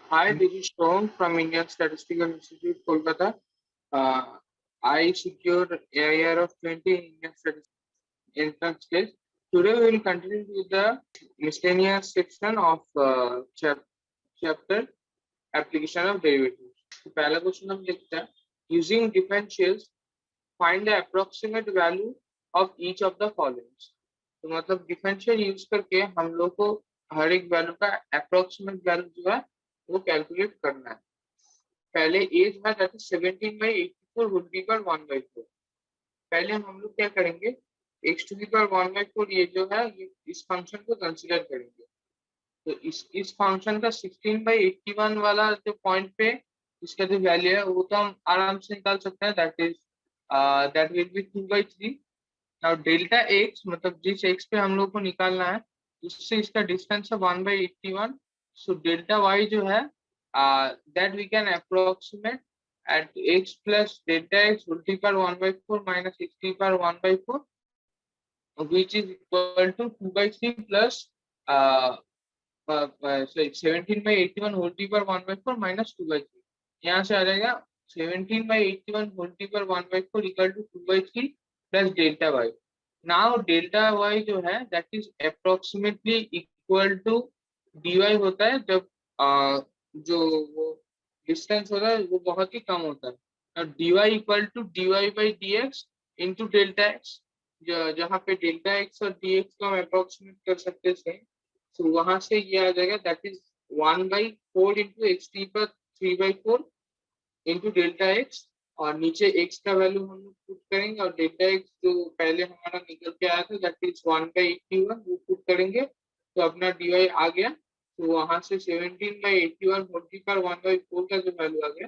Hi, this is Tom from Indian Statistical Institute, Kolkata. Uh, I secured AIR of 20 in Indian Statistics entrance test. Today we will continue with the miscellaneous section of chapter application of derivatives. तो पहला question हम लिखते हैं using differentials find the approximate value of each of the following. तो मतलब differential use करके हम लोग को हर एक वैल्यू का अप्रोक्सीमेट वैल्यू जो है वो कैलकुलेट करना है। पहले एज है that is 17/84 would be equal 1/4। पहले हम लोग क्या करेंगे, x टू दी पावर 1/4 ये जो है ये इस फंक्शन को कंसीडर करेंगे। तो इस फंक्शन का 16/81 वाला जो पॉइंट पे इसका जो वैल्यू है वो तो हम आराम से निकाल सकते हैं, that will B 2/3। Now delta x मतलब जिस एक्स पे हम लोग को निकालना है उससे इसका डिस्टेंस है 1/81। सो डेल्टा वाई जो है that we can approximate at x plus delta x whole to the power 1/4 minus x to the power 1/4, which is equal to 2/3 plus sorry 17/81 whole to the power 1/4 minus 2/3। यहाँ से आ जाएगा 17/81 whole to the power 1/4 equal to 2/3 plus delta y। Now delta y जो है that is approximately equal to dy होता है जब जो वो डिस्टेंस होता है वो बहुत ही कम होता है। dy equal to dy by dx into delta x, जहाँ पे डेल्टा एक्स और dx को हम अप्रोक्सीमेट कर सकते हैं। तो वहां से ये आ जाएगा that is 1/4 into x T पर 3/4 इंटू डेल्टा एक्स, और नीचे x का वैल्यू हम लोग पुट करेंगे और डेल्टा x जो पहले हमारा निकल के आया था दैट इज 1/81 वो पुट करेंगे तो अपना dy आ गया। तो वहां से 17/81 होल पर 1/4 का जो वैल्यू आ गया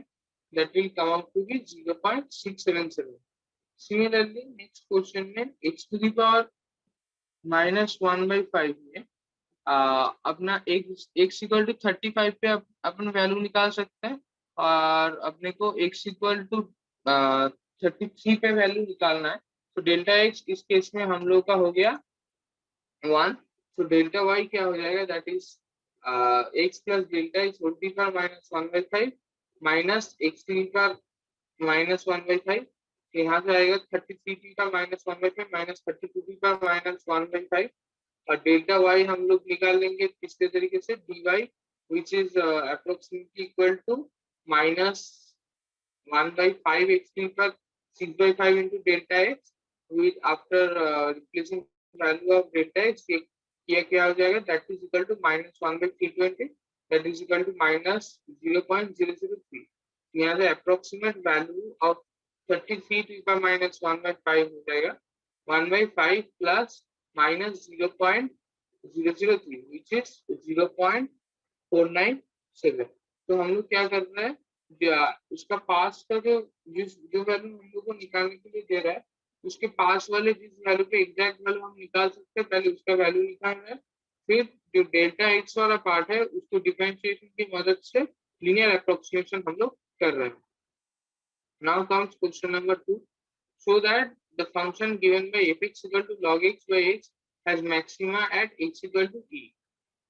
that will come out to be 0.677। Similarly next question में x टू द पावर -1/5 में अपना x इक्वल टू 35 पे अपन वैल्यू निकाल सकते हैं, और अपने को x इक्वल टू 33 पे वैल्यू निकालना है। तो डेल्टा x इस केस में हम लोग का हो गया 1। तो डेल्टा y क्या हो जाएगा that is x plus delta x whole to power -1/5 minus x to power -1/5। यहाँ से आएगा 33 to power -1/5 minus 32 to power -1/5। और डेल्टा वाई हम लोग निकाल लेंगे किसके तरीके से, d y which is approximately equal to -1/5 x पर 6/5 into delta x with after replacing value of delta x ये क्या हो जाएगा that is equal to -1/320 that is equal to -0.003। यहाँ से approximate value of 33 to power -1/5 हो जाएगा 1/5 plus -0.003 which is 0.497। तो हम लोग क्या कर रहे हैं, उसका पास का जो जो वैल्यू हम लोग को निकालने के लिए दे रहा है उसके पास वाले जिस वैल्यू पे एग्जैक्ट वैल्यू हम निकाल सकते हैं पहले उसका वैल्यू निकाल रहे हैं, फिर जो डेल्टा एक्स वाला पार्ट है उसको डिफरेंशिएशन की मदद से लीनियर अप्रोक्सीमेशन हम लोग कर रहे हैं। Now comes question number 2। So that the function given by fx equal to log x by x has maxima at x equal to e।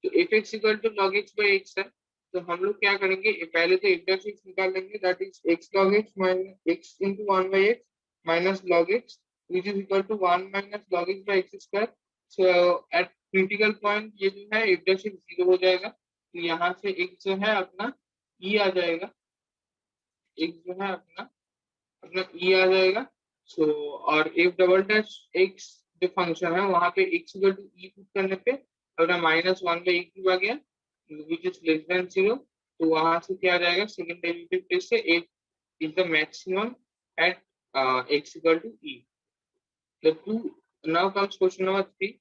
तो fx equal to log x by x है, तो हम लोग क्या करेंगे पहले तो index x निकाल लेंगे that is x log x minus x into 1 by x minus log x which is equal to 1 minus log x by x square। so at critical point ये जो है इंडेक्स x 0 हो जाएगा, तो यहाँ से x जो है अपना e आ जाएगा, x जो है अपना e आ जाएगा। सो और इफ डबल डैश एक्स जो फंक्शन है वहां पे x equal to e put करने पे अपना -1/e³ आ गया विच इज लेस देन 0। तो वहां से क्या आ जाएगा सेकंड डेरिवेटिव प्लेस से एक is the maximum at x equal to e। The two now comes question number 3।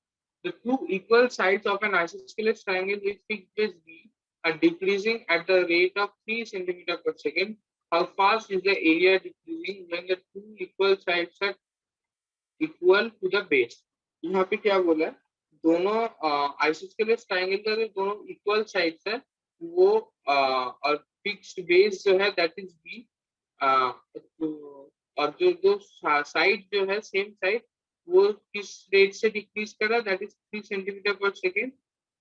The two equal sides of an isosceles triangle with fixed base b are decreasing at the rate of 3 centimeter per second। How fast is the area decreasing when the two equal sides are equal to the base। यहाँ पे क्या बोला है, दोनों isosceles triangle का जो दोनों equal sides है वो और फिक्स्ड बेस जो है दैट इज बी, और जो जो साइड जो है सेम साइड वो किस रेट से डिक्रीज कर रहा है that is 3 centimetre per second.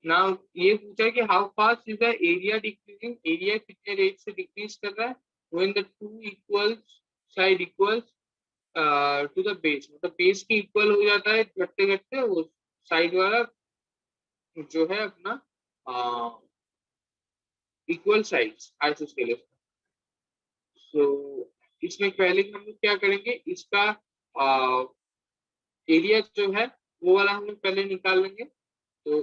Now ये पूछा है कि how fast is the area decreasing, area कितने रेट से डिक्रीज कर रहा है when the two equals side equals to the base, मतलब बेस के इक्वल हो जाता है घटते घटते वो साइड वाला जो है अपना इक्वल साइड्स आइसोस्केलेस। सो इसमें पहले हम लोग क्या करेंगे, इसका एरिया जो है वो वाला हम लोग पहले निकाल लेंगे। तो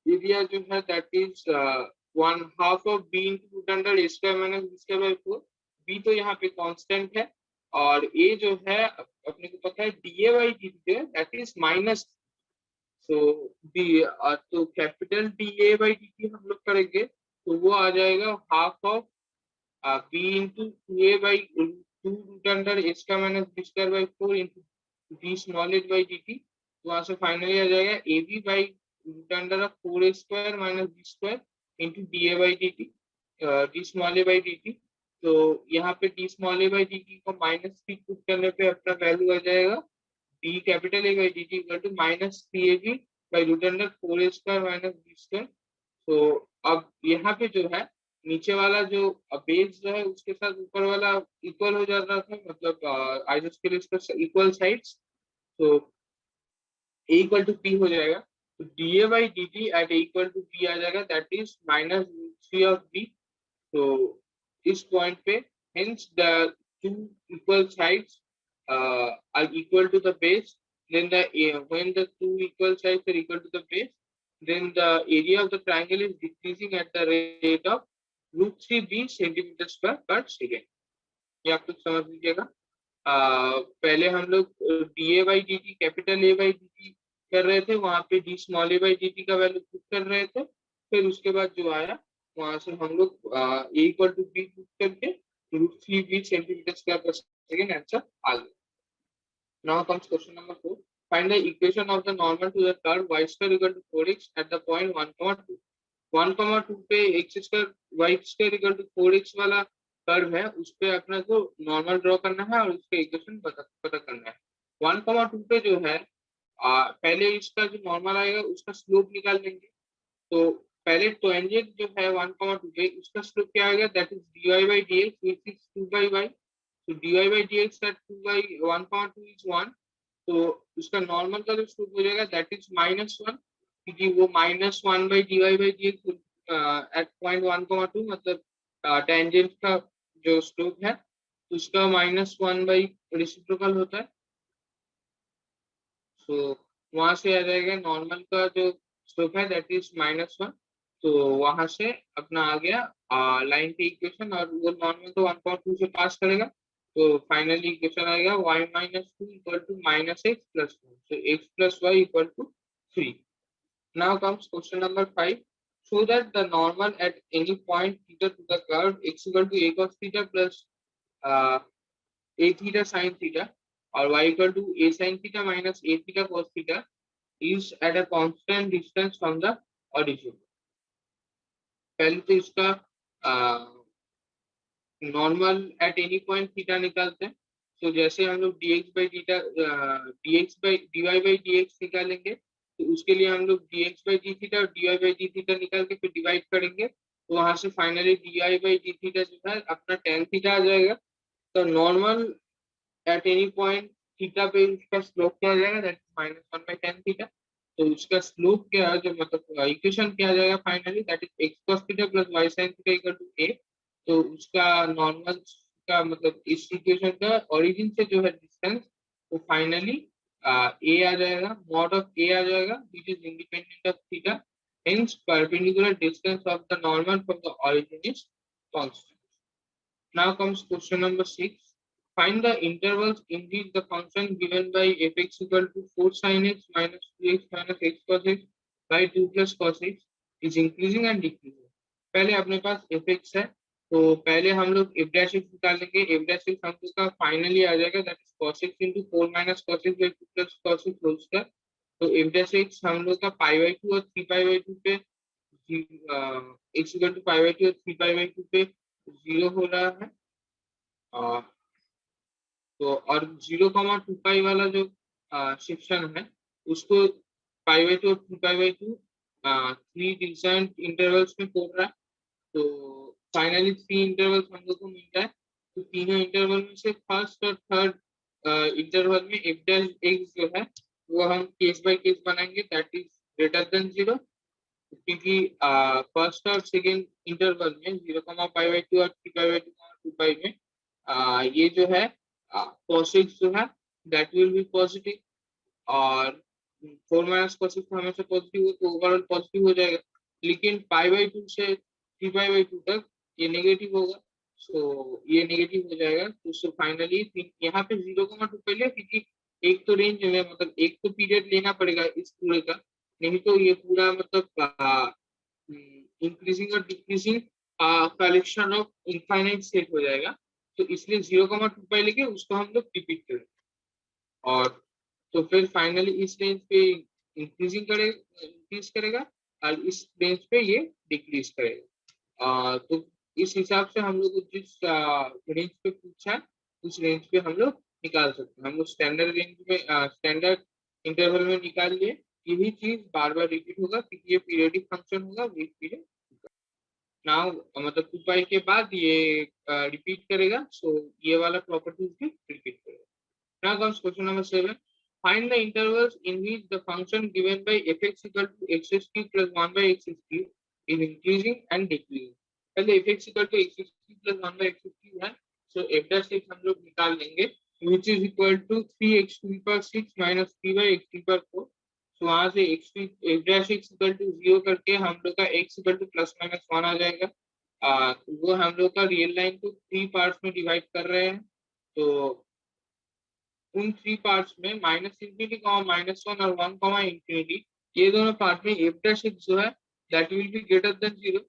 एरिया जो है that is 1/2 of B into root under A square minus B square by 4। B तो यहाँ पे कांस्टेंट है और ए जो है अपने को पता है D A by D T है that is minus. So D तो capital D A by D T हम लोग करेंगे तो वो आ जाएगा half of B into two A by two root under A square minus B square by 4 into D small H by D T. तो वहां से फाइनली आ जाएगा A B by root under of 4 square minus B square into d A by D t, d small a by D T. तो यहाँ पे D small a by D t को minus three put करने पे अपना value आ जाएगा d capital A by D t equal to minus three a B by root under 4 square minus B square. तो अब यहाँ पे जो है नीचे वाला जो बेस जो है उसके साथ ऊपर वाला इक्वल हो जा रहा था, मतलब आइसोस्केलेस इक्वल साइड्स। तो ए इक्वल टू पी हो जाएगा तो D A by D T at A equal to P आ जाएगा that is minus three of B. तो इस पॉइंट पे hence the two equal sides are equal to the base, then when the two equal sides are equal to the base, then the area of the triangle is decreasing at the rate of root 3 b centimeter square per second। ये आप लोग समझ लीजिएगा। पहले हम लोग D A by D T capital A by D T कर रहे थे, वहां पे D small a by D T का वैल्यू पुट कर रहे थे, फिर उसके बाद जो आया वहां से हम लोग a equal to b put करके root three b centimetre square per second answer आ गया। Now comes question number 4, find the equation of the normal to the curve y square equal to 4x at the point 1,2। 1,2 पे x square y square equal to 4x वाला curve है उस पे अपना को normal draw करना है और उसके इक्वेशन पता करना है। 1,2 पे जो है पहले इसका जो नॉर्मल आएगा उसका स्लोप निकाल लेंगे। तो पहले टेंजेंट जो है 1,2 पे उसका स्लोप क्या आएगा that is dy by dx which is 2 by y। तो dy by dx that 2 by 1,2 is 1। तो उसका नॉर्मल का जो स्लोप हो जाएगा दैट इज -1, क्योंकि वो -1 by dy by dx at point 1,2 मतलब टेंजेंट का जो स्लोप है उसका -1 बाई रेसिप्रोकल होता है। तो वहां से आ जाएगा नॉर्मल का जो स्लोप है दैट इज -1। तो वहां से अपना आ गया लाइन की इक्वेशन और वो नॉर्मल तो 1,2 से पास करेगा तो फाइनली इक्वेशन आएगा y minus two equal to minus x plus one. तो x plus y equal to 3। Now comes question number 5, show that the normal at any point theta to the curve x equal to a cos theta plus a theta sin theta or y equal to a sin theta minus a theta cos theta is at a constant distance from the origin। पहले तो इसका normal at any point theta निकालते हैं। तो जैसे हम लोग dx by theta dx by dy by dx निकालेंगे तो उसके लिए हम लोग dx बाई डी थीटा और dy बाई डी थीटा निकाल के फिर डिवाइड करेंगे तो वहां से finally dy by D theta जो है अपना tan थीटा आ जाएगा। तो normal at any point theta पे उसका स्लोप क्या आ जाएगा that is -1 by tan theta. तो उसका स्लोप क्या है जो मतलब इक्वेशन क्या आ जाएगा finally that is x cos theta plus y sin theta equal to a। तो उसका नॉर्मल का मतलब इस इक्वेशन का ओरिजिन से जो है डिस्टेंस वो फाइनली a आ जाएगा, मॉड ऑफ a आ जाएगा which is independent of theta, hence perpendicular distance of the normal from the origin is constant. Now comes question number 6, find the intervals in which the function given by fx equal to 4 sin x minus 2x minus x cos x by 2 plus cos x is increasing and decreasing। पहले अपने पास fx है तो पहले हम लोग f dash x निकालेंगे। f dash x हम लोग का फाइनली आ जाएगा that is cos x into 4 minus cos x by 2 plus cos x whole square। तो f dash x हम लोग का pi by 2 और 3 pi by 2 पे x equal to pi by 2 और 3 pi by 2 पे 0 हो रहा है। तो और 0,2 पाई वाला जो सेक्शन है उसको पाई बाई टू और 2 pi by two 3 distinct intervals में तोड़ रहा है। तो फाइनली 3 इंटरवल्स हम लोग को मिल रहा है। तो तीनों इंटरवल में से फर्स्ट और थर्ड इंटरवल में एफ डैश एक्स जो है वो हम केस बाय केस बनाएंगे, दैट इज ग्रेटर देन 0। क्योंकि फर्स्ट और सेकेंड इंटरवल में 0,5/2 और 3/2 में ये जो है cos जो है दैट विल बी पॉजिटिव, और 4 - cos हमेशा पॉजिटिव हो तो ओवरऑल पॉजिटिव हो जाएगा। लेकिन π/2 से 3π/2 तक ये नेगेटिव होगा, सो ये नेगेटिव हो जाएगा। तो सो फाइनली यहाँ पे 0,2 पे लिया, क्योंकि एक तो रेंज में मतलब एक तो पीरियड लेना पड़ेगा इस पूरे का, नहीं तो ये पूरा मतलब इंक्रीजिंग और decreasing collection of infinite set हो जाएगा। तो इसलिए 0,2 पे लेके उसको हम लोग रिपीट करें, और तो फिर फाइनली इस रेंज पे इंक्रीज करेगा और इस रेंज पे ये डिक्रीज करेगा। तो इस हिसाब से हम लोग जिस रेंज पे पूछा है उस रेंज पे हम लोग निकाल सकते हैं। हम लोग स्टैंडर्ड रेंज में स्टैंडर्ड इंटरवल में निकाल लिए। यही चीज बार बार रिपीट होगा क्योंकि ये पीरियडिक फंक्शन होगा, वीक पीरियड। नाउ मतलब 2 पाई के बाद ये रिपीट करेगा, सो ये वाला प्रॉपर्टीज भी रिपीट करेगा। Now comes question number 7. Find the intervals in which the function given by fx equal to x cube plus 1 by x cube is increasing and decreasing. पहले fx equal to x cube plus 1 by x cube है, so f dash x हम लोग निकाल लेंगे, which is equal to 3x to the power 6 minus 3 by x to the power 4. So वहां से f dash x equal to 0 करके हम लोग का x equal to plus minus 1 आ जाएगा। वो हम लोग का रियल लाइन को 3 पार्ट्स में डिवाइड कर रहे हैं। तो उन 3 पार्ट्स में -∞, -1 और 1, ये दोनों पार्ट में f dash x जो है that will be greater than 0,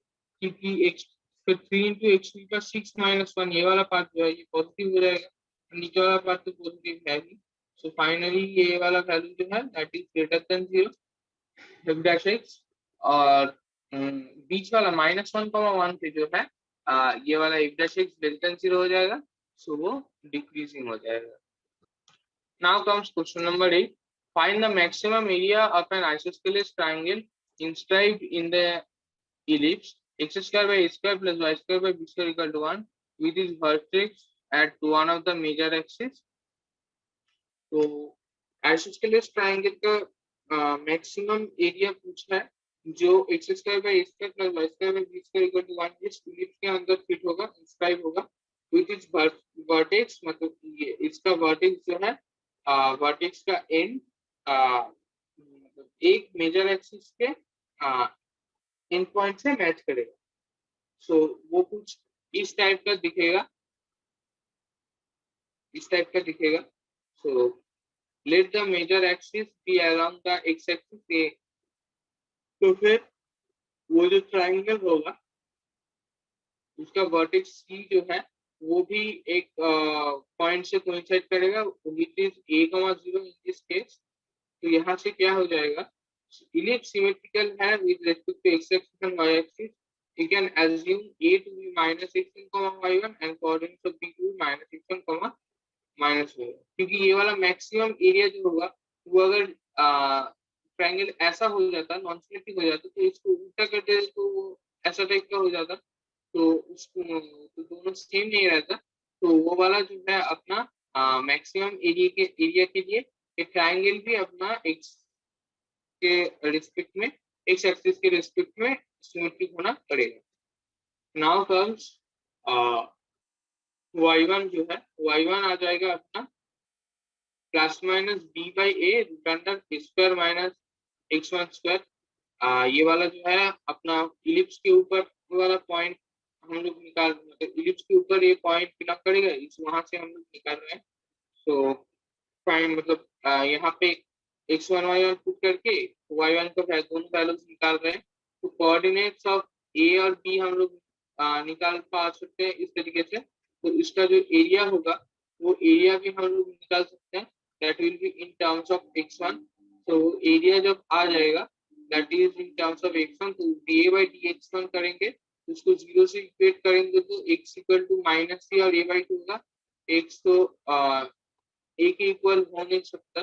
क्योंकि x फिर 3 into x to the power 6 minus 1 ये वाला पार्ट जो है ये पॉजिटिव हो जाएगा, नीचे वाला पार्ट तो पॉजिटिव है नहीं। सो फाइनली ये वाला वैल्यू जो है that is greater than 0 f dash x। और बीच वाला -1, 1 पे जो है ये वाला f dash x less than 0 हो जाएगा, सो वो डिक्रीजिंग हो जाएगा। Now comes question number 8. Find the maximum area of an isosceles triangle inscribed in the ellipse x square by a square plus y square by b square equal to 1 with its vertex at one of the major axes. तो isosceles triangle का maximum area पूछना है जो x square by a square plus y square by b square equal to 1 इस ellipse के अंदर fit होगा, inscribe होगा विद इट्स वर्टेक्स। मतलब ये इसका वर्टेक्स जो है वर्टेक्स का एंड एक मेजर एक्सिस के एंड पॉइंट से मैच करेगा। सो वो कुछ इस टाइप का दिखेगा, इस टाइप का दिखेगा। So let the major axis be along the x axis. तो फिर वो जो ट्रायंगल होगा उसका वर्टेक्स सी जो है वो भी एक पॉइंट से कोइंसाइड करेगा which is a,0 in this case. तो यहाँ से क्या हो जाएगा, ellipse symmetrical है with respect to x axis and y axis. You can assume a to be -x1, y1 and coordinates of b to be -x1, -y1, क्योंकि ये वाला मैक्सिमम एरिया जो होगा वो अगर ट्रायंगल ऐसा हो जाता, नॉन सिमेट्रिक हो जाता, तो इसको उल्टा कर दे तो वो ऐसा टाइप का हो जाता, तो उसको तो दोनों सेम नहीं रहता। तो वो वाला जो है अपना मैक्सिमम एरिया के लिए एक ट्रायंगल भी अपना एक्स के रिस्पेक्ट में, एक्स एक्सिस के रिस्पेक्ट में सिमेट्रिक होना पड़ेगा। नाउ कम्स y1 जो है, y1 आ जाएगा अपना plus minus b by a root under square minus x1 square. ये वाला जो है अपना इलिप्स के ऊपर वाला पॉइंट हम लोग निकाल, मतलब इलिप्स के ऊपर ये पॉइंट बिलोंग करेगा, इस वहां से हम लोग निकाल रहे हैं। तो फाइंड मतलब यहाँ पे x1 y1 पुट करके y1 को दोनों वैल्यूज निकाल रहे हैं। तो कोऑर्डिनेट्स ऑफ a और b हम लोग निकाल पा सकते हैं इस तरीके से। तो इसका जो एरिया होगा वो एरिया भी हम लोग निकाल सकते हैं, that will be in terms of x1। तो एरिया जब आ जाएगा that is in terms of x1, तो dA by dx1 करेंगे, उसको 0 से इक्वेट करेंगे तो x इक्वल टू -c और a/2 होगा। x तो a के इक्वल हो नहीं सकता,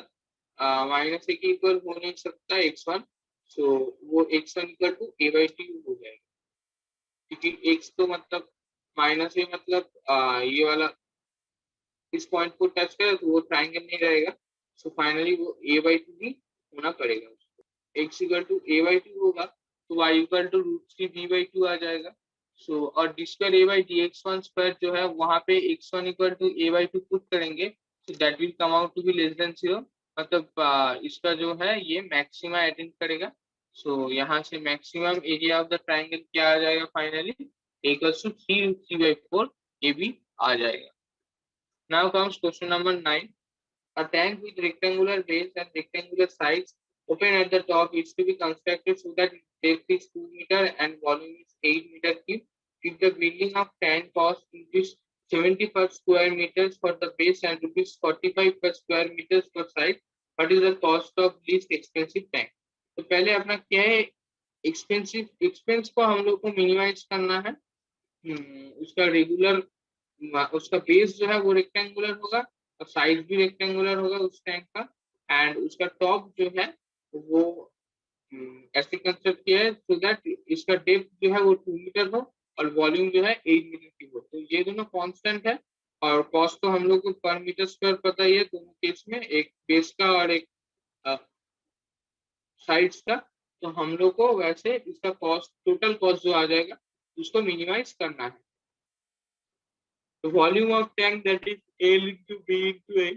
-a के इक्वल हो नहीं सकता x1, सो वो x1 equal to a by t हो जाएगा, क्योंकि x तो मतलब माइनस ए मतलब ये वाला इस पॉइंट को टच करे तो वो ट्राइंगल नहीं रहेगा। सो फाइनली वो a बाई टू भी होना पड़ेगा उसको। x equal to a by two होगा तो y equal to root three b by two आ जाएगा। सो और D square A by D X one square जो है वहां पे x1 equal to a by two put करेंगे, so that will come out to be less than zero. मतलब इसका जो है ये मैक्सिमा अटेंड करेगा। सो यहाँ से maximum area of the triangle क्या आ जाएगा finally, equals to three root three by four ये भी आ जाएगा। Now comes question number 9. A tank with rectangular base and rectangular sides open at the top is to be constructed so that its depth is 2 meter and volume is 8 meter cube. If the building of tank cost rupees 70 per square meters for the base and rupees 45 per square meters per side, what is the cost of least expensive tank? तो पहले अपना क्या है, expense को हम लोग को minimise करना है। उसका रेगुलर उसका बेस जो है वो रेक्टेंगुलर होगा और साइज भी रेक्टेंगुलर होगा उस टैंक का। एंड उसका टॉप जो है वो ऐसे कंस्ट्रक्ट किया है सो दैट इसका डेप्थ जो है वो 2 मीटर हो और वॉल्यूम जो है 8 मीटर की हो। तो ये दोनों कांस्टेंट है और कॉस्ट तो हम लोग को पर मीटर स्क्वायर पता ही है दोनों केस में, एक बेस का और एक साइड्स का। तो हम लोग को वैसे इसका कॉस्ट टोटल कॉस्ट जो आ जाएगा उसको मिनिमाइज करना है। The volume of tank that is L into B into A,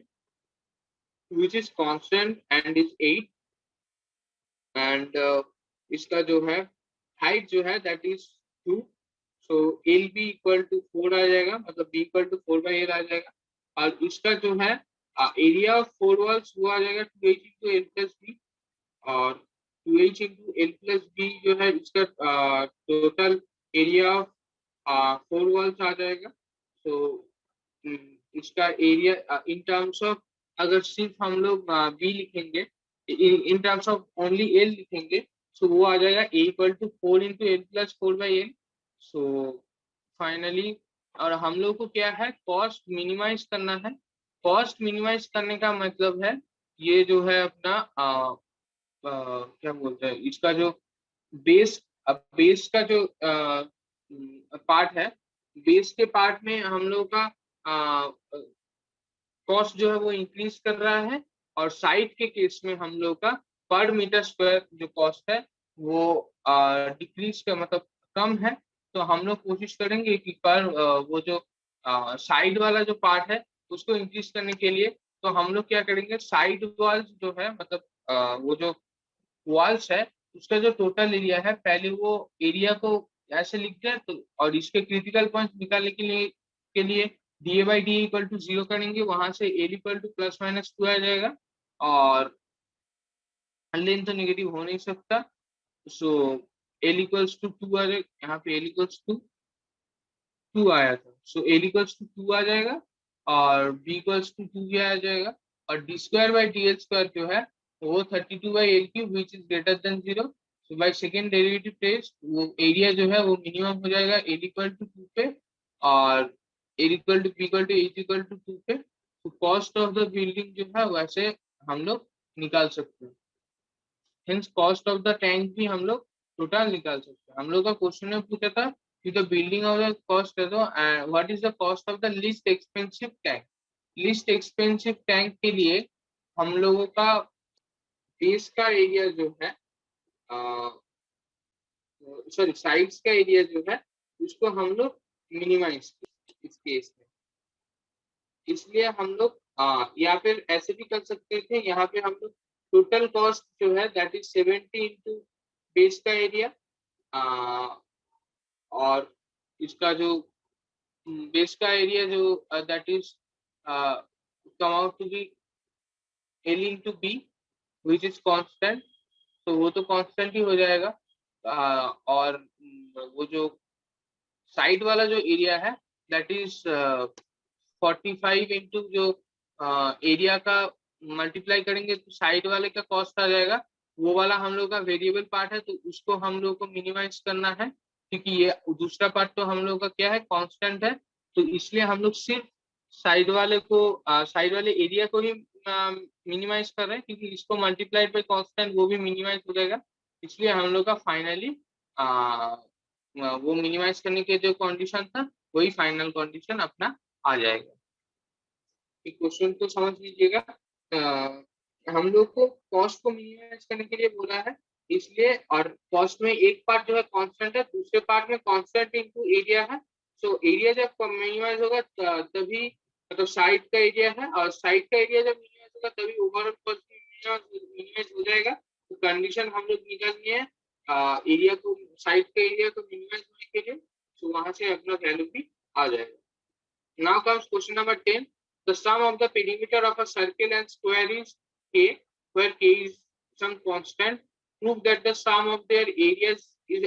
which is constant and is 8, and इसका जो है हाइट जो है that is 2, so LB equal to 4 आ जाएगा, मतलब B equal to 4 by L आ जाएगा। और इसका जो है एरिया ऑफ 4 वॉल्स वो आ जाएगा 2H into L plus B, और 2H into L plus B जो है इसका टोटल एरिया ऑफ 4 वॉल्स आ जाएगा। तो इसका एरिया इन टर्म्स ऑफ, अगर सिर्फ हम लोग बी लिखेंगे, in terms of only L लिखेंगे, सो वो आ जाएगा A equal to 4 into L plus 4 by L. So finally और हम लोग को क्या है, कॉस्ट मिनिमाइज करना है। कॉस्ट मिनिमाइज करने का मतलब है ये जो है अपना क्या बोलते हैं इसका जो बेस, अब बेस का जो पार्ट है, बेस के पार्ट में हम लोग का कॉस्ट जो है वो इंक्रीज कर रहा है और साइड के केस में हम लोग का पर मीटर स्क्वायर जो कॉस्ट है वो डिक्रीज का मतलब कम है। तो हम लोग कोशिश करेंगे कि पर वो जो साइड वाला जो पार्ट है उसको इंक्रीज करने के लिए तो हम लोग क्या करेंगे, साइड वॉल्स जो है मतलब वो जो वॉल्स है उसका जो टोटल एरिया है पहले वो एरिया को ऐसे लिखते हैं तो, और इसके क्रिटिकल पॉइंट निकालने के लिए D A by D equal to zero करेंगे, वहां से L equal to plus minus two आ जाएगा और लेंथ तो नेगेटिव हो नहीं सकता। So L equals to two आ जाएगा, यहाँ पे एल इक्वल्स टू टू आया था, so L equals to two आ जाएगा और बी इक्वल्स टू टू भी आ जाएगा और D square by d l square जो है वो 32 by l cube which is greater than zero. So by second derivative test वो एरिया जो है वो मिनिमम हो जाएगा एल इक्वल टू टू पे और l equal to b equal to h equal to two पे। तो कॉस्ट ऑफ द बिल्डिंग जो है वैसे हम लोग निकाल सकते हैं, hence cost of the tank भी हम लोग टोटल निकाल सकते हैं। हम लोग का क्वेश्चन में पूछा था कि the building of the cost है तो what is the cost of the least expensive tank. Least expensive tank के लिए हम लोगों का बेस का एरिया जो है सॉरी साइड्स का एरिया जो है उसको हम लोग मिनिमाइज इस केस में, इसलिए हम लोग या फिर ऐसे भी कर सकते थे, यहाँ पे हम लोग टोटल कॉस्ट जो है दैट इज 70 इंटू बेस का एरिया और इसका जो बेस का एरिया जो that is come out to be l into b which is constant, तो वो तो कांस्टेंट ही हो जाएगा। और वो जो साइड वाला जो एरिया है दैट इज 45 इंटू जो एरिया का मल्टीप्लाई करेंगे तो साइड वाले का कॉस्ट आ जाएगा। वो वाला हम लोग का वेरिएबल पार्ट है तो उसको हम लोग को मिनिमाइज करना है क्योंकि ये दूसरा पार्ट तो हम लोग का क्या है, कांस्टेंट है। तो इसलिए हम लोग सिर्फ साइड वाले को साइड वाले एरिया को ही मिनिमाइज कर रहे हैं क्योंकि इसको मल्टीप्लाइड बाई कांस्टेंट वो भी मिनिमाइज हो जाएगा। इसलिए हम लोग का फाइनली वो मिनिमाइज करने के जो कंडीशन था वही फाइनल कंडीशन अपना आ जाएगा। क्वेश्चन तो समझ लीजिएगा। हम लोग को कॉस्ट को मिनिमाइज करने के लिए बोला है, इसलिए और कॉस्ट में एक पार्ट जो है कांस्टेंट है, दूसरे पार्ट में कांस्टेंट इनटू एरिया है। सो एरिया जब मिनिमाइज होगा तभी मतलब साइड का एरिया है, और साइड का एरिया जब मिनिमाइज होगा तभी ओवरऑल कॉस्ट मिनिमाइज हो जाएगा। तो कंडीशन हम लोग निकालनी है एरिया को, साइड का एरिया को मिनिमाइज होने के लिए। तो वहां से अपना वैल्यू भी आ जाएगा। Now comes question number 10. The sum of the perimeter of a circle and square is k, where k is some constant. Prove that the sum of their areas is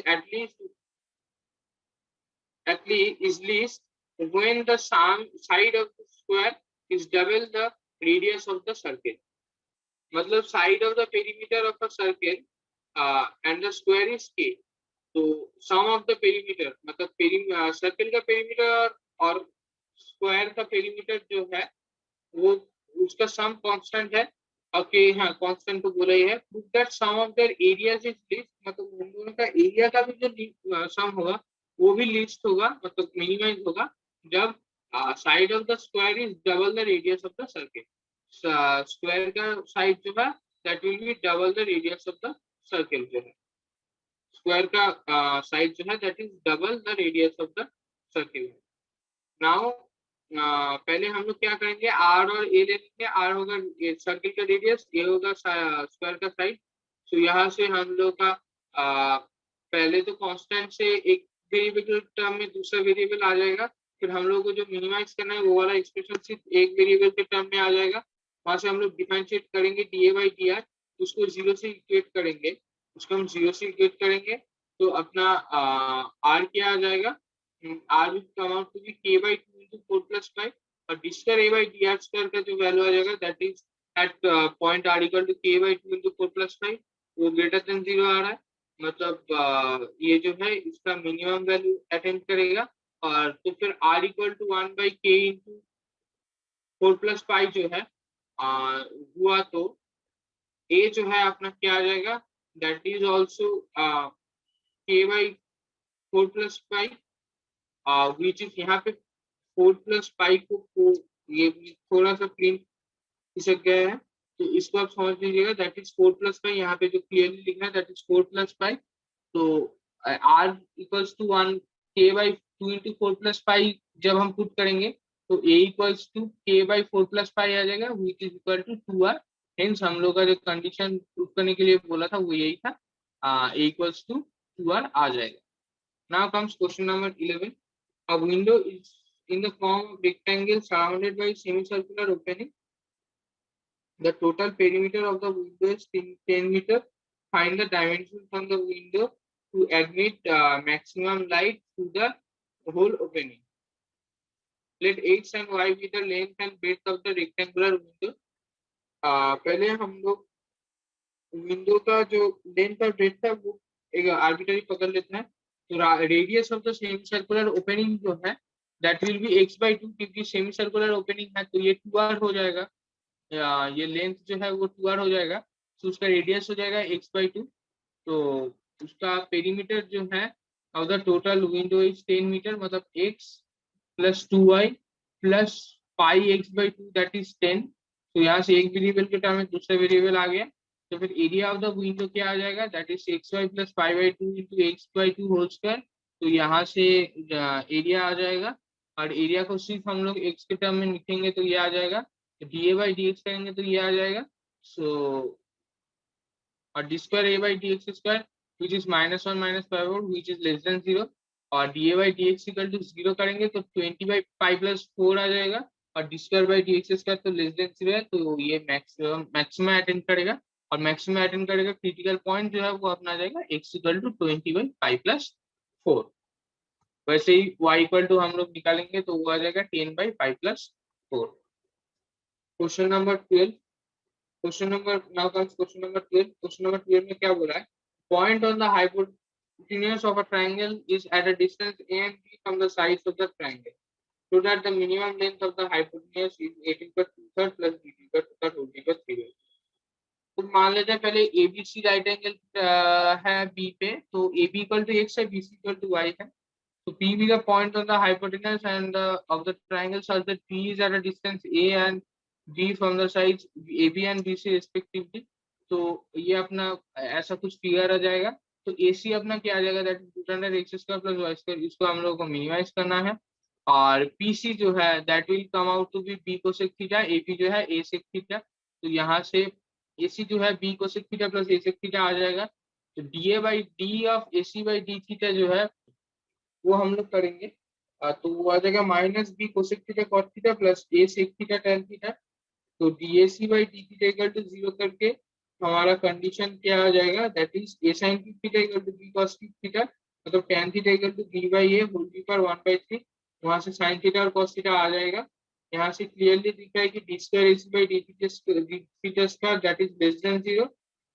least when the sum side of the square is double the radius of the circle. मतलब side of the perimeter of a circle and the square is k. तो sum of the perimeter मतलब circle का perimeter और square का perimeter जो है वो उसका सम कांस्टेंट है। ओके हाँ, कांस्टेंट तो बोला ही है। Prove that sum of their areas is least, मतलब उन दोनों का एरिया का भी जो सम होगा वो भी लीस्ट होगा, मतलब मिनिमाइज होगा जब side of the square is double the radius of the circle. Square का साइड जो है that will B double the radius of the circle. जो है स्क्वायर का साइड जो है that is double the radius of the circle. Now पहले हम लोग क्या करेंगे, आर और ए ले लेंगे। आर होगा सर्किल का रेडियस, ए होगा स्क्वायर का साइड। तो यहाँ से हम लोग का पहले तो कांस्टेंट से एक वेरिएबल टर्म में दूसरा वेरिएबल आ जाएगा। फिर हम लोग को जो मिनिमाइज करना है वो वाला एक्सप्रेशन सिर्फ एक वेरिएबल के टर्म में आ जाएगा। वहां से हम लोग डिफरेंशिएट करेंगे D A by D R, उसको जीरो से इक्वेट करेंगे। उसको हम जीरो से इक्वेट करेंगे तो अपना आर क्या आ जाएगा, r will come out to be k by 2 into 4 plus 5, और d square a by dr square का जो वैल्यू आ जाएगा that is at point r equal to k by 2 into 4 plus 5, वो ग्रेटर देन 0 आ रहा है। मतलब ये जो है इसका मिनिमम वैल्यू अटेम्प्ट करेगा। और तो फिर r equal to 1 by k into 4 plus 5 जो है हुआ, तो a जो है अपना क्या आ जाएगा, that is also k by 4 plus 5, which is यहाँ पे 4 प्लस 5 को ये थोड़ा सा प्रिंट खिसक गया है, तो इसको आप समझ लीजिएगा दैट इज 4 प्लस 5। यहाँ पे जो क्लियरली लिखना है दैट इज 4 प्लस 5। तो आर इक्वल्स टू 1 के बाई 2 इंटू 4 प्लस 5 जब हम पुट करेंगे तो a equals to k by 4 plus 5 आ जाएगा, which is equal to 2r। Hence हम लोग का जो कंडीशन प्रूफ करने के लिए बोला था वो यही था, ए इक्वल्स टू 2r आ जाएगा। Now comes question number 11. A window is in the form of rectangle surrounded by semicircular opening. The total perimeter of the window is 10 meter. Find the dimensions on the window to admit maximum light through the whole opening. Let x and y be the length and breadth of the rectangular window. पहले हम लोग window का जो length और breadth है वो एक arbitrary पकड़ लेते हैं। तो radius of the semi circular opening जो है that will B x by 2, क्योंकि सेमी सर्कुलर ओपनिंग है तो ये 2r हो जाएगा। ये लेंथ जो है वो 2r हो जाएगा, तो उसका रेडियस हो जाएगा x बाई 2। तो उसका पेरीमीटर जो है of the total window is 10 metre, मतलब x plus 2y plus pi x by 2 that is 10। तो यहाँ से एक वेरिएबल के टर्म में दूसरा वेरिएबल आ गया। तो फिर एरिया ऑफ द विंडो क्या आ जाएगा, that is x y plus pi by 2 into x by 2 whole square. तो यहाँ से एरिया आ जाएगा, और एरिया को सिर्फ हम लोग एक्स के टर्म में लिखेंगे तो ये आ जाएगा, d A by D x करेंगे तो ये आ जाएगा। सो और D square A by D x square which is -1 minus 5 which is less than 0, और d A by D x equal to 0 करेंगे तो 20 बाई 5 प्लस 4 आ जाएगा, और D square by D x square तो लेस देन 0 है, तो ये मैक्सिमम अटेंड करेगा। और मैक्सिमम अटेंड करेगा, क्रिटिकल पॉइंट जो है वो अपना आ जाएगा x equal to 20 by 5 plus 4। वैसे ही y इक्वल टू हम लोग निकालेंगे तो वो आ जाएगा 10 by 5 plus 4। Question number 12. Now comes question number 12. Question number 12 में क्या बोला है, point on the hypotenuse of a triangle is at a distance a and b from the sides of the triangle, so that the minimum length of the hypotenuse is 18 per 2/3 plus 18 per 2/3 whole divided by 3. तो तो मान लेते हैं पहले ABC right angle है B पे, तो A B equal to X है, B C equal to Y है। So P be the point on the hypotenuse and of the triangle such that P is at a distance A and B from the sides AB and BC respectively. तो ये अपना ऐसा कुछ figure आ जाएगा। तो AC अपना क्या आ जाएगा, that is root under x square plus y square, इसको हम लोगों को मिनिमाइज करना है। और PC जो है that will come out to be B cosec theta, AP जो है A सेक थीटा। तो यहाँ से AC जो है B cosec theta plus A sec theta आ जाएगा। तो DA by D of AC by D theta जो है वो हम लोग करेंगे। तो वो आ जाएगा minus B cosec theta cot theta plus A sec theta tan theta. तो DAC by D theta equal to zero करके हमारा कंडीशन क्या आ जाएगा, that is A sine theta equal to B cos theta, मतलब tan theta equal to B by A whole B power one by three. वहां से sine theta और cos theta आ जाएगा। यहाँ से क्लियरली दिख रहा है कि D square AC by D theta square that is less than zero,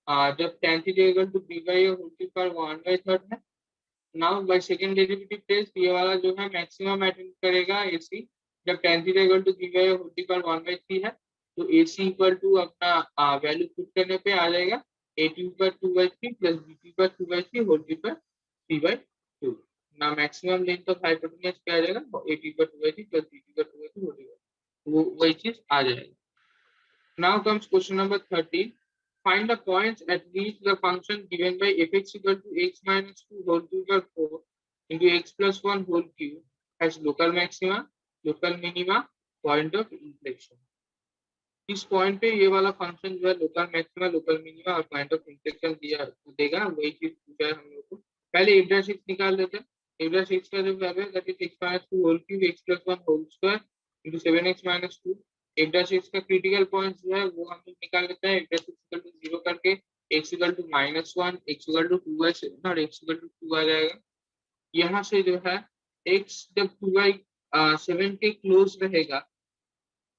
जब tan theta equal to B by A whole B power one by third है। Now by second derivative test ये वाला जो है मैक्सिमम अटेंड करेगा AC, जब tan theta equal to B by whole D power 1/3 है। तो एसी इक्वल टू अपना वैल्यू पुट करने पे आ जाएगा एटी पर 2/3 प्लस बीटी पर 2/3 होल डी पर 3/2। ना मैक्सिमम लेंथ ऑफ हाइपोटेन्यूज क्या आ जाएगा, एटी पर 2/3 प्लस बीटी पर 2/3 होल डी पर, वो वही चीज आ जाएगी। Now comes question number 13. Find the points at which the function given by fx equal to x minus 2 whole cube over 4 into x plus 1 whole cube has local maxima, local minima, point of inflection. इस point पे ये वाला function जो है local maxima, local minima और point of inflection दिया देगा, वही चीज पूछा है हम लोग को। पहले एफ डैश एक्स निकाल लेते हैं। एफ डैश एक्स का जो वैल्यू है that is x minus 2 whole cube x plus 1 whole square into 7x minus 2। F dash x का क्रिटिकल पॉइंट जो है वो हम लोग निकाल लेते हैं। F dash x equal to 0 करके x equal to -1, x equal to 2y और x इक्वल टू 2 आ जाएगा। यहाँ से जो है x जब 2/7 के क्लोज रहेगा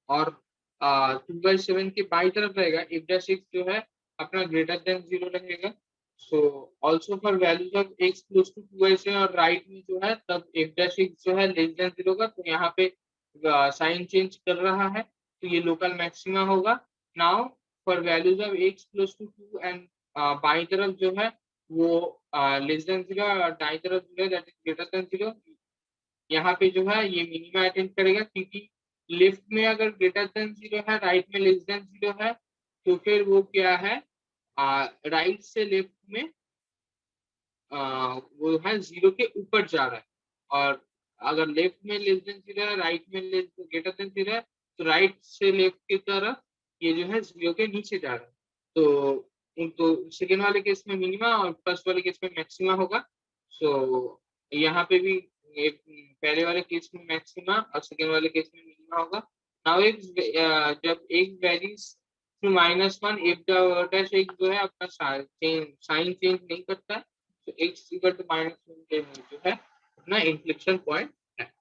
और 2/7 के बाई तरफ रहेगा, इफ द सिक्स जो है अपना ग्रेटर देन 0 रहेगा। So also for values of x close to 2/7 और राइट में जो है तब इफ द सिक्स जो है लेस देन 0 का, तो यहाँ पे साइन चेंज कर रहा है, तो ये लोकल मैक्सिमा होगा। Now for values of x close to 2 and बाई तरफ जो है वो लेस देन 0 और दाई तरफ जो है दैट इज ग्रेटर देन 0, यहाँ पे जो है ये मिनिमा अटेंड करेगा, क्योंकि लेफ्ट में अगर ग्रेटर देन 0 है, राइट में लेस देन 0 है, तो फिर वो क्या है, राइट से लेफ्ट में वो है 0 के ऊपर जा रहा है। और अगर लेफ्ट में लेस देन 0 है, राइट में ग्रेटर देन 0 है, तो राइट से लेफ्ट की तरफ ये जो है 0 के नीचे जा रहा है। तो सेकेंड वाले केस में मिनिमा और फर्स्ट वाले केस में मैक्सिमा होगा। सो यहाँ पे भी पहले वाले केस में मैक्सिमा और सेकेंड वाले केस में मिनिमा होगा। नाउ जब एक वैरीज टू -1, एक डैश एक जो है अपना साइन चेंज नहीं करता है, तो x इक्वल टू -1 के जो है अपना इन्फ्लेक्शन पॉइंट है।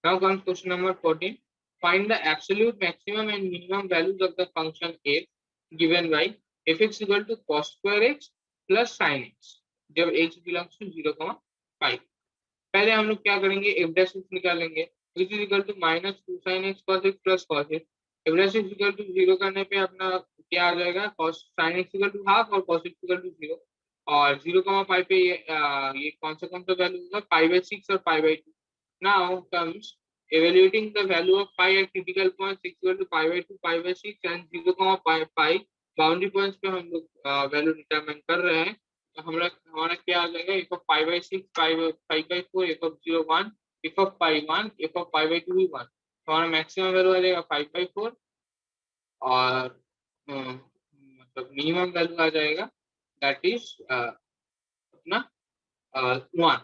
Now comes question number 14. Find the absolute maximum and minimum values of the function f given by fx equal to cos square x plus sin x जब x belongs to 0,5। पहले हम लोग क्या करेंगे, F dash x निकालेंगे, which is equal to -2 sin x cos x plus cos x। F dash x equal to 0 करने पे अपना क्या आ जाएगा, cos sin x equal to half और cos x इक्वल टू 0। और 0,5 पे ये कौन सा वैल्यू होगा, π/6 और π/2। Now comes evaluating the value of pi at critical points equal to π/2, π/6 and 0,5 boundary points पे हम लोग वैल्यू डिटरमाइन कर रहे हैं। तो हमारा क्या आ जाएगा, f of π/6, π/4, f of 0 1, f of π1, f of π/2 भी 1। तो हमारा मैक्सिमम वैल्यू आ जाएगा 5/4 और मतलब मिनिमम वैल्यू आ जाएगा दैट इज अपना 1।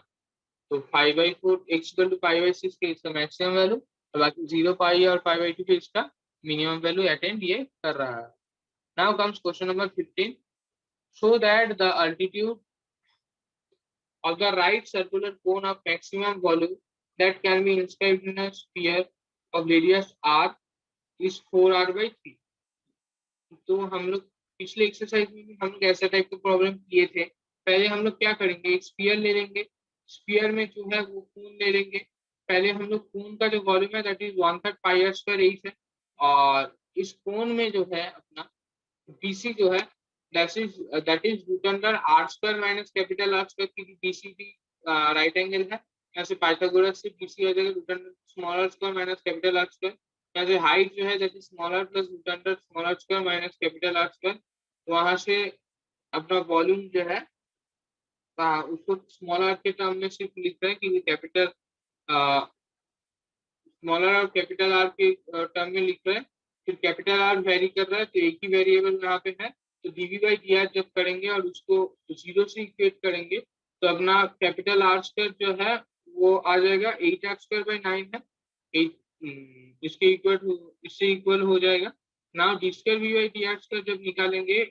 तो 5/4 x इक्वल टू π/6 के इसका मैक्सिमम वैल्यू, और बाकी 0 पाई और 5/2 पे इसका मिनिमम वैल्यू अटेंड ये कर रहा है। Now comes question number 15. Show that the altitude of the right circular cone of maximum volume that can be inscribed in a sphere of radius r is 4r/3। तो हम लोग पिछले exercise में भी हम लोग ऐसा टाइप का प्रॉब्लम किए थे। पहले हम लोग क्या करेंगे, एक स्फीयर ले लेंगे, स्फीयर में जो है वो कोन ले लेंगे। पहले हम लोग कोन का जो वॉल्यूम है दैट इज 1/3 πr² है, और इस कोन में जो है अपना BC जो है that is root under r square minus capital R square, क्योंकि BC भी राइट एंगल है। यहाँ से पाइथागोरस से BC आ जाएगा root under small r square minus capital R square. यहाँ से हाइट जो है that is small r plus root under small r square minus capital R square. वहां से अपना वॉल्यूम जो है उसको स्मॉल r के टर्म में सिर्फ लिख रहे हैं, क्योंकि कैपिटल स्मॉलर और कैपिटल आर के टर्म में लिख रहे हैं। फिर कैपिटल आर वेरी कर रहा है तो एक ही वेरिएबल यहाँ पे है, तो डीवी बाई डी आर जब करेंगे और उसको जीरो से इक्वेट करेंगे तो अपना कैपिटल आर स्क्वायर जो है वो आ जाएगा 8r²/9 है। 8 इससे इक्वल हो जाएगा। Now D square we by D R square जब निकालेंगे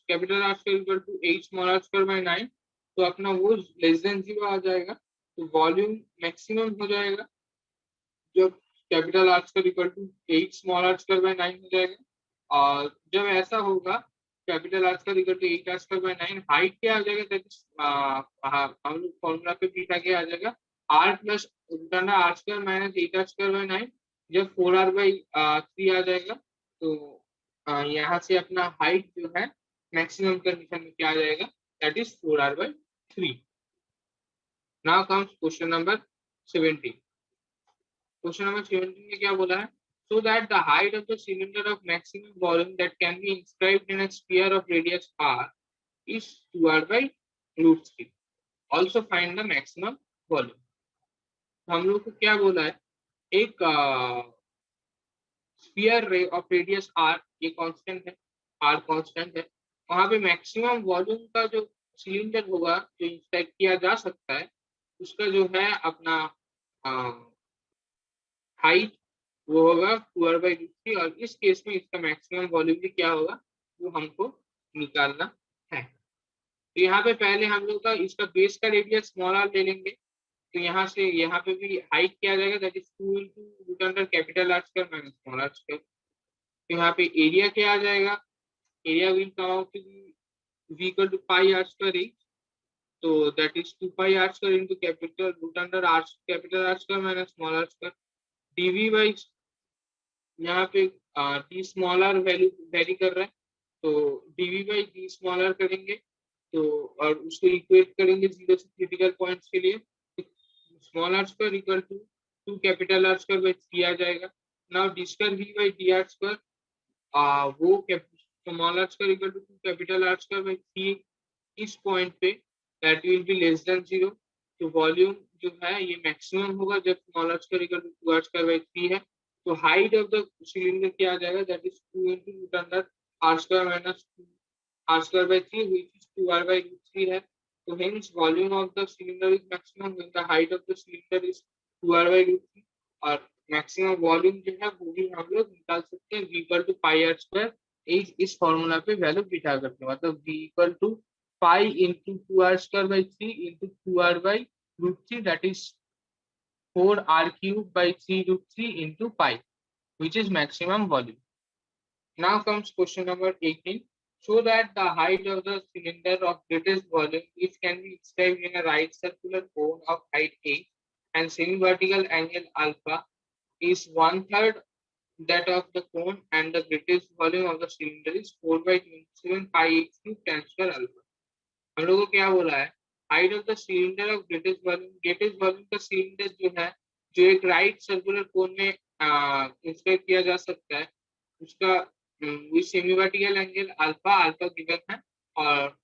capital R square equal to 8r²/9, तो अपना वो लेस देन 0 आ जाएगा, तो वॉल्यूम मैक्सिमम हो जाएगा जब capital R square equal to 8r²/9 हो जाएगा। और जब ऐसा होगा capital R square equal to 8r²/9, height क्या आ जाएगा, दैट इज हम लोग फॉर्मूला पे भी आगे आ जाएगा r plus root under r square minus 8r²/9। जब 4r/3 आ जाएगा तो यहाँ से अपना हाइट जो है मैक्सिमम कंडीशन में क्या आ जाएगा, that is 4r/3। Now comes question number 17। Question number 17 में क्या बोला है, so that the height of the cylinder of maximum volume that can be inscribed in a sphere of radius r is 2r/√3, also find the maximum volume। हम लोग को क्या बोला है, एक स्फीयर ऑफ रेडियस r, ये constant है, r constant है, वहां पे मैक्सिमम वॉल्यूम का जो सिलेंडर होगा जो इंस्क्राइब किया जा सकता है उसका जो है अपना हाइट वो होगा 2r/√3, और इस केस में इसका मैक्सिमम वॉल्यूम भी क्या होगा वो हमको निकालना है। तो यहाँ पे पहले हम लोग का इसका बेस का रेडियस स्मॉल r ले लेंगे, तो यहाँ से यहाँ पे भी हाइट क्या आ जाएगा, that is 2 × root under capital R square minus small r square. तो यहाँ पे एरिया क्या आ जाएगा, area will come out to be v equal to pi r square H, तो that is 2 pi r square into capital root under r capital R square minus small r square. dv by यहाँ पे D small R value vary कर रहा है, तो dv by D small are करेंगे तो और उसको इक्वेट करेंगे 0 से क्रिटिकल पॉइंट्स के लिए, small R square equal to 2 capital R square by 3 आ जाएगा। Now D square v by D R square वो small R square equal to 2 capital R square by 3 इस पॉइंट पे that will be less than 0, तो volume जो है ये maximum होगा जब small r square equal to 2r square by 3 है। तो हाइट ऑफ द सिलेंडर क्या आ जाएगा, that is 2 × root under r square minus r square by 3 which is 2r/√3 है। तो hence volume of the cylinder is maximum when the height of the cylinder is 2r/√3, और maximum volume जो है वो भी हम लोग निकाल सकते हैं v equal to pi r square इस फॉर्मूला पे वैल्यू बिठा करके, मतलब v equal to pi into 2r square by 3 into 2r/√3, that is 4r³/3√3 into pi, which is maximum volume। Now comes question number 18. Show that the height of the cylinder of greatest volume which can be described in a right circular cone of height a and semi-vertical angle alpha is 1/3 that of the cone, and the greatest volume of the cylinder is 4/27 pi h³ tan square alpha। हम लोगों को क्या बोला है, height of the cylinder of greatest volume का cylinder जो है जो एक राइट सर्कुलर कोन में इंस्क्राइब किया जा सकता है उसका semi vertical angle alpha given है, और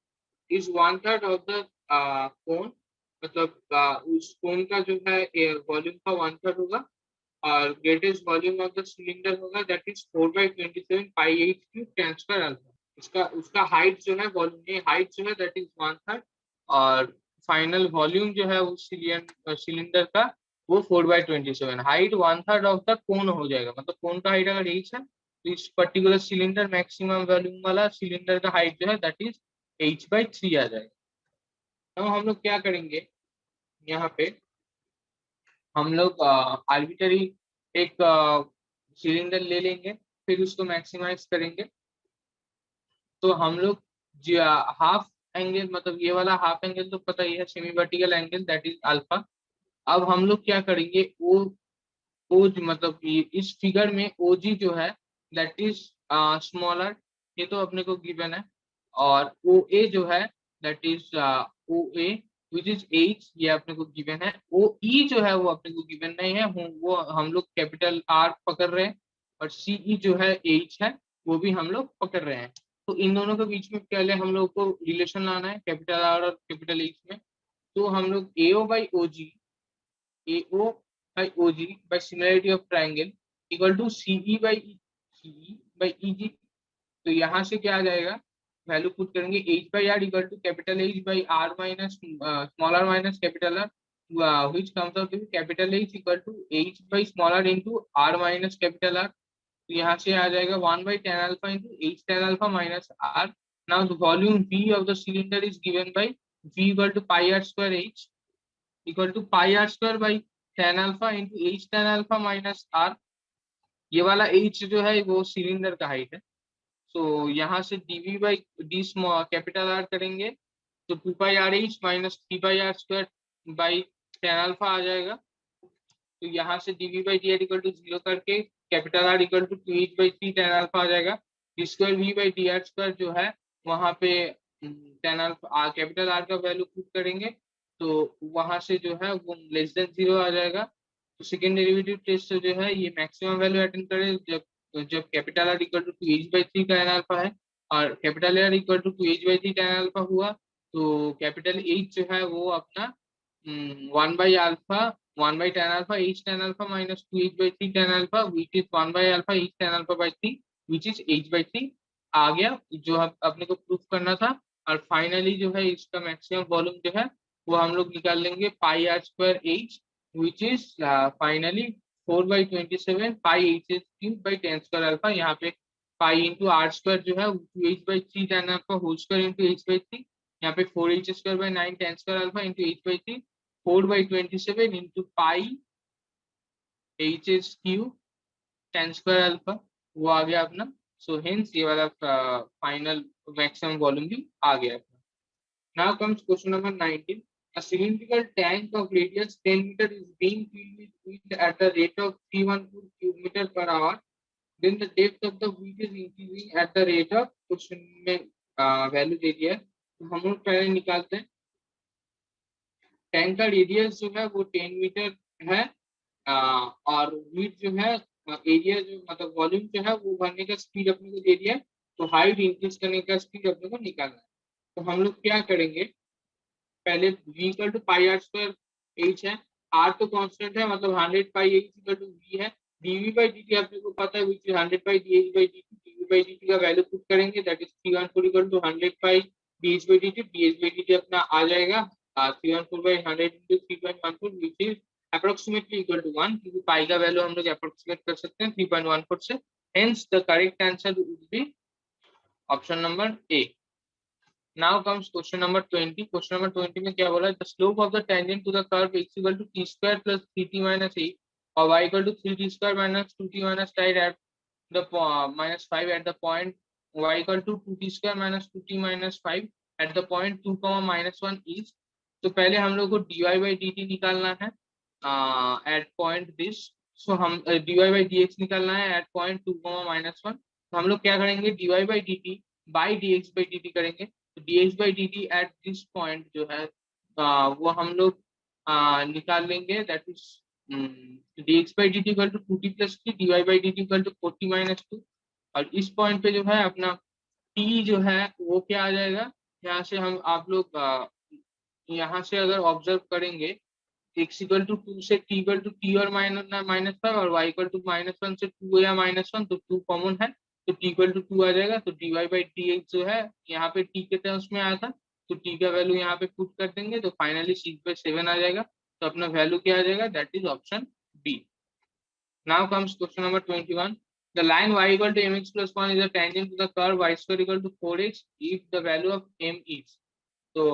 इज 1/3 ऑफ द कोन, मतलब उस कोन का जो है वॉल्यूम का 1/3 होगा, और greatest volume of the cylinder होगा that is 4/27 pi h³ tan square alpha. उसका हाइट जो है वॉल्यूम हाइट जो है दैट इज 1/3, और फाइनल वॉल्यूम जो है उस सिलेंडर का वो 4/27, हाइट 1/3 ऑफ द कोन हो जाएगा, मतलब कोन का हाइट अगर h है तो इस पर्टिकुलर सिलेंडर मैक्सिमम वॉल्यूम वाला सिलेंडर का हाइट जो है दैट इज h/3 आ जाएगा। तो हम लोग क्या करेंगे, यहाँ पे हम लोग आर्बिट्ररी एक सिलेंडर ले लेंगे, फिर उसको मैक्सिमाइज करेंगे, तो हम लोग हाफ एंगल, मतलब ये वाला हाफ एंगल तो पता ही है semi vertical angle that is alpha. अब हम लोग क्या करेंगे, ओ मतलब इस फिगर में OG जो है दैट इज स्मॉलर, ये तो अपने को गिवन है। और ओ ए जो है that is O A which is H, ये अपने को गिवन है। ओ ई जो है वो अपने को गिवन नहीं है, वो हम लोग कैपिटल आर पकड़ रहे हैं। और सी ई जो है एच है, वो भी हम लोग पकड़ रहे हैं। तो इन दोनों के बीच में पहले हम लोग को रिलेशन लाना है कैपिटल आर और कैपिटल एच में। तो हम लोग AO by O G, AO by OG by similarity of triangle equal to CE by EG। तो यहाँ से क्या आ जाएगा, वैल्यू पुट करेंगे H by R equal to capital H by R minus small r minus capital R, which comes out to be capital H equal to H by small r into R minus capital R। तो यहाँ से आ जाएगा 1 by tan alpha into H tan alpha minus R। Now the volume V of the cylinder is given by V equal to pi r square H equal to pi R square by tan alpha into H tan alpha minus R. ये वाला H जो है वो cylinder का height है। सो यहाँ से dv by D capital R करेंगे तो 2 pi R H minus 3 pi R square by tan alpha आ जाएगा। तो यहाँ से dv by D R equal to 0 करके capital R equal to 2h by 3 tan alpha आ जाएगा। D square we by D R square जो है वहां पे tan अल्फा कैपिटल आर का वैल्यू पुट करेंगे तो वहां से जो है वो लेस देन 0 आ जाएगा। तो सेकेंड डेरिवेटिव टेस्ट से जो है ये मैक्सिमम वैल्यू अटेंड करे जब जब capital R equal to 2h by 3 tan alpha है और capital R equal to 2h by 3 tan alpha हुआ। तो कैपिटल एच जो है वो अपना 1 by alpha 1 by tan alpha h tan alpha minus 2h by 3 tan alpha which is 1 by alpha h tan alpha by 3 which is h by 3 आ गया जो हम अपने को प्रूफ करना था। और फाइनली जो है इसका मैक्सिमम वॉल्यूम जो है वो हम लोग निकाल लेंगे pi R square H which is finally 4/27 pi H S cube by 10 square alpha. यहाँ पे पाई इंटू आर स्क्वायर जो है H by 3 tan alpha whole square into H by 3। यहाँ पे 4h square by 9 tan square alpha into H by 3 4/27 into pi h is cube tan square alpha वो आ गया अपना। So hence ये वाला final maximum volume भी आ गया अपना। Now comes question number 19। A cylindrical tank of radius 10 meter is being filled with wheat at the rate of 314 cubic meter per hour. Then the depth of the wheat is increasing at the rate of question में value दे दिया है तो हम लोग पहले निकालते हैं। Tank का रेडियस जो है वो 10 मीटर है और वीट जो है एरिया जो मतलब वॉल्यूम जो है वो भरने का स्पीड अपने को दे दिया है। तो हाइट इंक्रीज करने का स्पीड अपने को निकालना है। तो हम लोग क्या करेंगे, पहले v equal to pi R square H है, आर तो कांस्टेंट है मतलब 100 pi H equal to V है। dv बाई dt अपने को पता है which is 100 pi dh by dt। dv by dt का वैल्यू पुट करेंगे that is 314 equal to 100 pi dh by dt। dh by dt अपना आ जाएगा 314 by 100 into 3.14 which is approximately equal to 1 क्योंकि पाई का वैल्यू हम लोग अप्रोक्सीमेट कर सकते हैं 3.14 से। Hence the correct answer would be option number A. Now comes question number 20. Question number 20 में क्या बोला है? The slope of the tangent to the curve x equal to t square plus 3t minus 8 or y equal to 3t square minus 2t minus 5 at the minus 5 at the point y equal to 2t square minus 2t minus 5 at the point 2 minus 1 is। तो पहले हम लोग को dy by dt निकालना है at point this। so हम dy by dx निकालना है at point 2 minus 1। तो हम लोग क्या करेंगे dy by dt by dx by dt करेंगे। तो dx by dt at this point जो है वो हम लोग निकाल लेंगे that is dx by dt equal to 2t plus 3 dy by dt equal to 40 minus 2। और इस पॉइंट पे जो है अपना t जो है वो क्या आ जाएगा, यहाँ से हम आप लोग यहाँ से अगर ऑब्जर्व करेंगे x इक्वल टू 2 से t इक्वल टू t और -5 और y इक्वल टू -1 से 2 या -1 तो 2 कॉमन है तो t इक्वल टू 2 आ जाएगा। तो dy बाई dx जो है यहाँ पे t के टर्म्स में आया था तो t का वैल्यू यहाँ पे पुट कर देंगे तो फाइनली 6/7 आ जाएगा। तो अपना वैल्यू क्या आ जाएगा that is option B. Now comes question number 21। The line y equal to mx plus 1 is a tangent to the curve y square equal to 4x if the value of m is। तो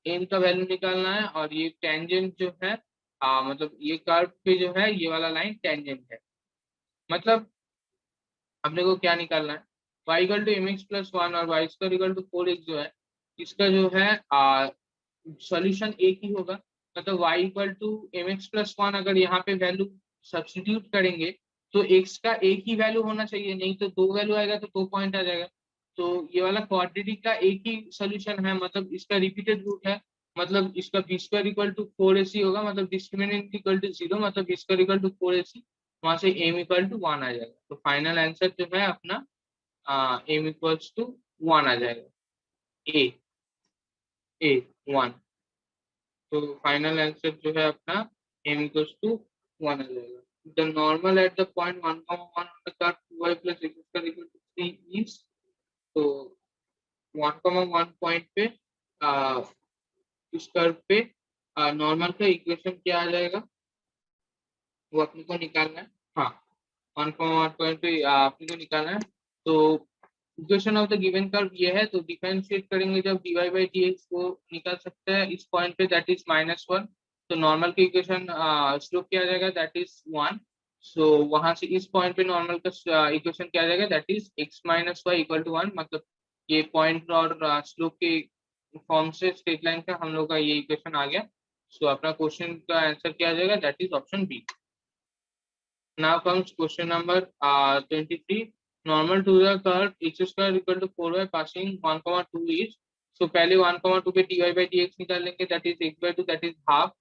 m का value निकालना है और ये tangent जो है मतलब ये कर्व पे जो है ये वाला लाइन टेंजेंट है। मतलब अपने को क्या निकालना है y equal to mx plus 1 और y square equal to 4x जो है इसका जो है सॉल्यूशन एक ही होगा। मतलब y equal to mx plus 1 अगर यहाँ पे वैल्यू सब्स्टिट्यूट करेंगे तो x का एक ही वैल्यू होना चाहिए, नहीं तो दो वैल्यू आएगा तो 2 पॉइंट आ जाएगा। तो ये वाला क्वाड्रेटिक का एक ही सोल्यूशन है, मतलब इसका रिपीटेड रूट है, मतलब इसका B square equal to 4ac होगा, मतलब डिस्क्रिमिनेंट इक्वल टू 0, मतलब B square equal to 4ac, वहां से m इक्वल टू 1 आ जाएगा। तो फाइनल आंसर जो है अपना m इक्वल्स टू 1 आ जाएगा, ए ए 1। तो फाइनल आंसर जो है अपना m इक्वल्स टू 1 आ जाएगा। The normal at the point 1,1 on the curve 2y plus x square equal to 3 is, तो 1,1 पॉइंट पे इस कर्व पे नॉर्मल का इक्वेशन क्या आ जाएगा वो अपने को निकालना है। हाँ, 1,1 पॉइंट पे अपने को निकालना है। तो equation of the given curve ये है, तो डिफरेंशिएट करेंगे जब dy by dx को निकाल सकते हैं इस पॉइंट पे, दैट इज -1। तो नॉर्मल की इक्वेशन स्लोप क्या आ जाएगा, दैट इज 1। सो वहां से इस पॉइंट पे नॉर्मल का इक्वेशन क्या आ जाएगा, that is x minus Y equal to 1। मतलब ये पॉइंट और स्लोप के फॉर्म से स्ट्रेट लाइन का हम लोग का ये इक्वेशन आ गया। सो अपना क्वेश्चन का आंसर क्या आ जाएगा, that is option B. Now comes question number 23. Normal to the curve x square equal to 4y passing 1,2 each. So पहले 1,2 पे dy by dx निकाल लेंगे, that is x by 2, that is half।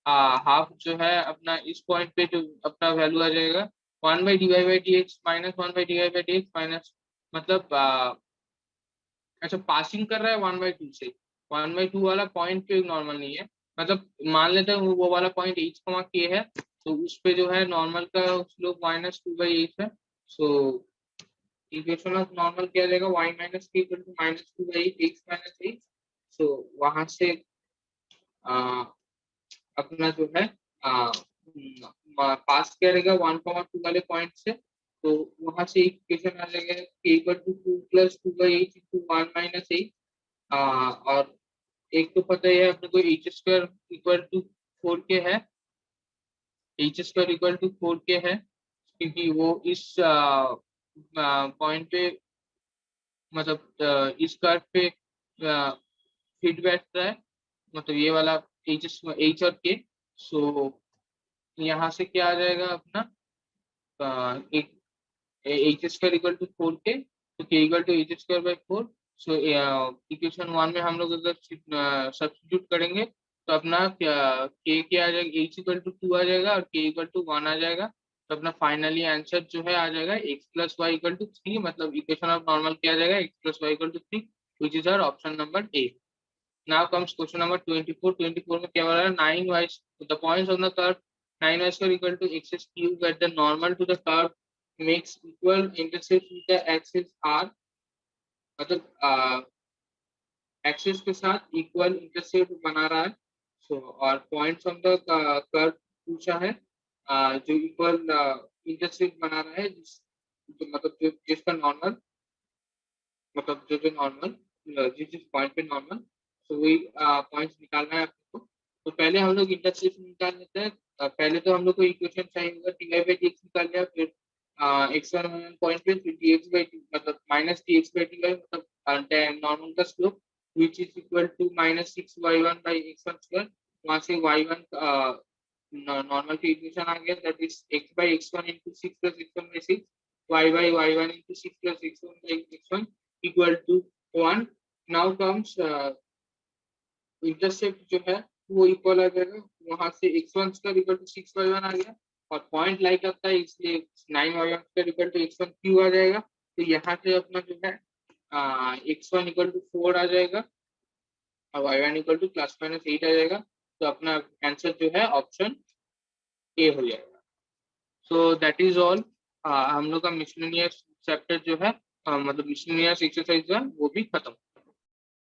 Half जो है अपना इस point पे जो अपना वैल्यू आ जाएगा 1 by dy by dx minus 1 by dy by dx minus, मतलब अच्छा पासिंग कर रहा है 1/2 से, 1/2 वाला पॉइंट पे नॉर्मल नहीं है, मतलब मान लेते हैं वो वाला पॉइंट h, k है, तो उस पे जो है नॉर्मल का स्लोप -2/8 है। सो इक्वेशन ऑफ नॉर्मल क्या आ जाएगा, y माइनस के इक्वल टू -2/8 x माइनस 8। सो वहां से अपना जो है पास क्या रहेगा 1,2 वाले पॉइंट से, तो वहां से इक्वेशन आ जाएगा k इक्वल टू 2 + 2/8 × 1 - 8। और एक तो पता ही है अपने को h square equal to 4k है, h square equal to 4k है, क्योंकि वो इस पॉइंट पे, मतलब इस कर्व पे फिट बैठ रहा है, मतलब ये वाला h और k। सो यहाँ से क्या आ जाएगा अपना एक h square equal to 4k, तो k equal to h square by 4। So equation 1 में हम लोग अगर सब्स्टिट्यूट करेंगे तो अपना k क्या आ जाएगा, h इक्वल टू 2 आ जाएगा और k इक्वल टू 1 आ जाएगा। तो अपना फाइनली आंसर जो है आ जाएगा x + y इक्वल टू 3, मतलब इक्वेशन ऑफ नॉर्मल क्या आ जाएगा, x + y equal to 3, which is our option number A. Now comes question number 24। 24 में क्या बोला है, 9y, the points on the curve 9y square equal to x cube at the normal to the curve makes equal intercepts with the axis r, मतलब axis के साथ equal intercept बना रहा है। सो और पॉइंट्स ऑन द कर्व पूछा है जो इक्वल इंटरसेप्ट बना रहा है, मतलब जिसका नॉर्मल, मतलब जो नॉर्मल जिस पॉइंट पे नॉर्मल, तो वही पॉइंट्स निकालना है आपको। तो पहले हम लोग इंटरसेप्ट निकाल लेते हैं। पहले तो हम लोग को इक्वेशन चाहिए होगा, dy by dx निकाल लिया, फिर x1 पॉइंट पे, फिर dx by मतलब -dx by dy, मतलब नॉर्मल का slope which is equal to -6y1 by x1 square। वहां से y1 नॉर्मल की इक्वेशन आ गया, that is x by x1 into 6 plus x1 by 6, y by y1 into 6 plus x1 by x1 equal to 1। Now comes intercept जो है वो equal आ जाएगा, वहां से x1 square equal to 6y1 आ गया, और पॉइंट लाइक आता है इसलिए 9y1 square equal to x1 Q आ जाएगा। तो यहाँ से अपना जो है x1 इक्वल टू 4 आ जाएगा और y1 इक्वल टू +-8 आ जाएगा। तो अपना आंसर जो है ऑप्शन ए हो जाएगा। So that is all. हम लोग का मिसलेनियस चैप्टर जो है मतलब मिसलेनियस एक्सरसाइज है वो भी खत्म।